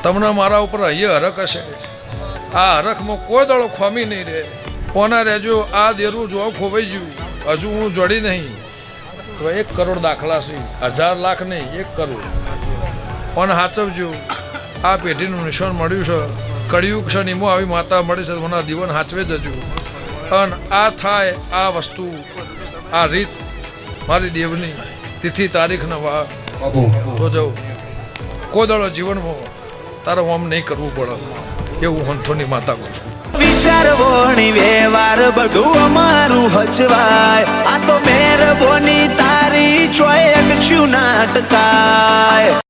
તમને મારા ઉપર અહીંયા હરખ હશે, આ હરખમાં કોઈ દળો ખોમી નહીં રહે. કોના રહેજો આ દેરું જો ખોવાઈ ગયું, હજુ હું જોડી નહીં તો 1 કરોડ દાખલા છે, 1000 લાખ નહીં 1 કરોડ. પણ સાચવજો, આ પેઢીનું નિશાન મળ્યું છે. કળિયુગ છે નિમો આવી માતા મળી છે, મને દીવન સાચવે જજો. અને આ થાય આ વસ્તુ આ રીત મારી દેવની તિથિ તારીખ નવા તો જાઉં કોઈ દળો જીવનમાં તારે આમ નહીં કરવું પડે એવું હંથોની માતા કહું છું. વિચારવોણી વ્યવહાર બધું અમારું હચવાય, આ તો મેરબોની તારી ચોય છું નાટકાય.